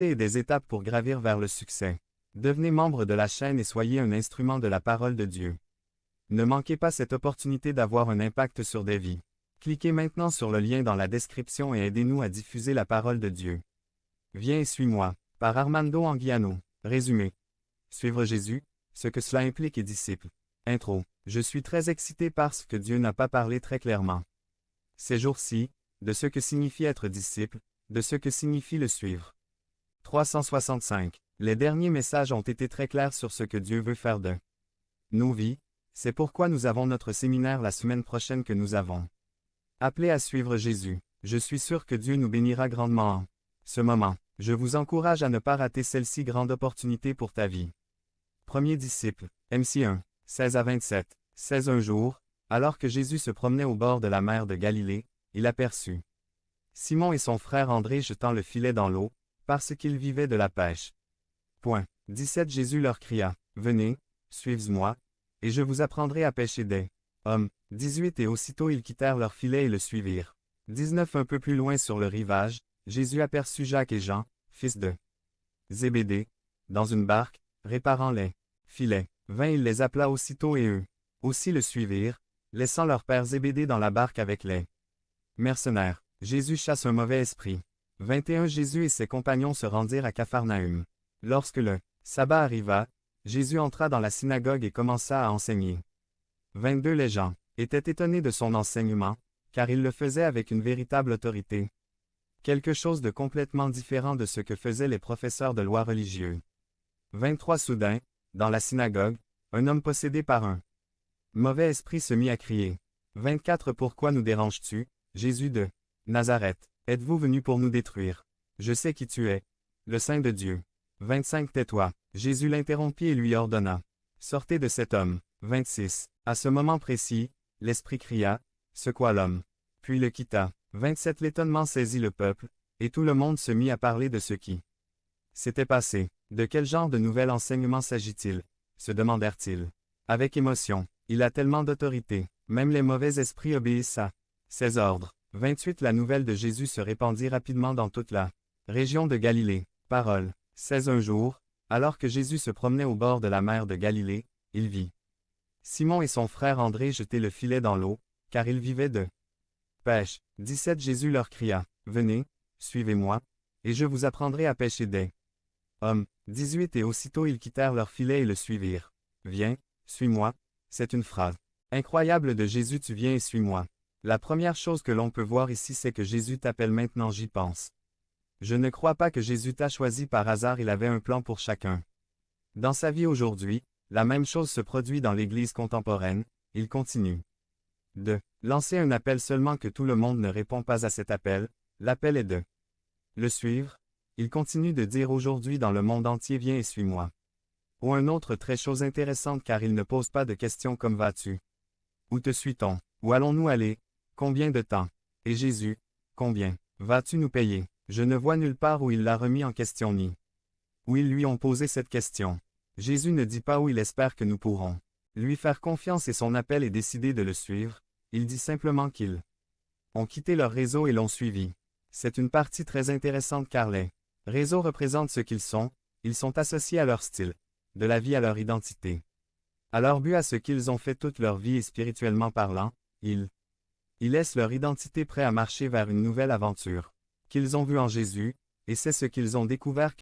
et des étapes pour gravir vers le succès. Devenez membre de la chaîne et soyez un instrument de la parole de Dieu. Ne manquez pas cette opportunité d'avoir un impact sur des vies. Cliquez maintenant sur le lien dans la description et aidez-nous à diffuser la parole de Dieu. Viens et suis-moi, par Armando Anguiano. Résumé. Suivre Jésus, ce que cela implique et disciple. Intro. Je suis très excité parce que Dieu n'a pas parlé très clairement. Ces jours-ci, de ce que signifie être disciple, de ce que signifie le suivre. 365. Les derniers messages ont été très clairs sur ce que Dieu veut faire de nos vies. C'est pourquoi nous avons notre séminaire la semaine prochaine que nous avons appelé à suivre Jésus. Je suis sûr que Dieu nous bénira grandement en ce moment. Je vous encourage à ne pas rater celle-ci grande opportunité pour ta vie. Premier disciple, MC1, 16 à 27. 16 Un jour, alors que Jésus se promenait au bord de la mer de Galilée, il aperçut Simon et son frère André jetant le filet dans l'eau, parce qu'ils vivaient de la pêche. 17 Jésus leur cria, « Venez, suivez-moi, et je vous apprendrai à pêcher des hommes. » 18 Et aussitôt ils quittèrent leur filet et le suivirent. 19 Un peu plus loin sur le rivage, Jésus aperçut Jacques et Jean, fils de Zébédée, dans une barque, réparant les filets. 20 Il les appela aussitôt et eux aussi le suivirent, laissant leur père Zébédée dans la barque avec les mercenaires. Jésus chasse un mauvais esprit. 21 Jésus et ses compagnons se rendirent à Capharnaüm. Lorsque le sabbat arriva, Jésus entra dans la synagogue et commença à enseigner. 22 Les gens étaient étonnés de son enseignement, car il le faisait avec une véritable autorité. Quelque chose de complètement différent de ce que faisaient les professeurs de loi religieux. 23 Soudain, dans la synagogue, un homme possédé par un mauvais esprit se mit à crier. 24 Pourquoi nous déranges-tu, Jésus de Nazareth? Êtes-vous venu pour nous détruire? Je sais qui tu es, le Saint de Dieu. 25 Tais-toi. Jésus l'interrompit et lui ordonna. Sortez de cet homme. 26 À ce moment précis, l'esprit cria, secoua l'homme. Puis le quitta. 27 L'étonnement saisit le peuple, et tout le monde se mit à parler de ce qui s'était passé. De quel genre de nouvel enseignement s'agit-il? Se demandèrent-ils. Avec émotion. Il a tellement d'autorité. Même les mauvais esprits obéissent à ses ordres. 28 La nouvelle de Jésus se répandit rapidement dans toute la région de Galilée. Parole. 16 Un jour, alors que Jésus se promenait au bord de la mer de Galilée, il vit Simon et son frère André jeter le filet dans l'eau, car ils vivaient de pêche. 17 Jésus leur cria, « Venez, suivez-moi, et je vous apprendrai à pêcher des hommes. » 18 Et aussitôt ils quittèrent leur filet et le suivirent. « Viens, suis-moi. » C'est une phrase incroyable de Jésus. Tu viens et suis-moi. La première chose que l'on peut voir ici, c'est que Jésus t'appelle maintenant. J'y pense. Je ne crois pas que Jésus t'a choisi par hasard. Il avait un plan pour chacun. Dans sa vie aujourd'hui, la même chose se produit dans l'Église contemporaine. Il continue de lancer un appel, seulement que tout le monde ne répond pas à cet appel. L'appel est de le suivre. Il continue de dire aujourd'hui dans le monde entier, viens et suis-moi. Ou un autre très chose intéressante, car il ne pose pas de questions comme vas-tu? Où te suit-on? Où allons-nous aller? Combien de temps? Et Jésus, combien vas-tu nous payer? Je ne vois nulle part où il l'a remis en question ni où ils lui ont posé cette question. Jésus ne dit pas où il espère que nous pourrons lui faire confiance et son appel est décidé de le suivre. Il dit simplement qu'ils ont quitté leur réseau et l'ont suivi. C'est une partie très intéressante, car les réseaux représentent ce qu'ils sont associés à leur style de la vie, à leur identité, à leur but, à ce qu'ils ont fait toute leur vie, et spirituellement parlant, ils laissent leur identité prêts à marcher vers une nouvelle aventure qu'ils ont vue en Jésus, et c'est ce qu'ils ont découvert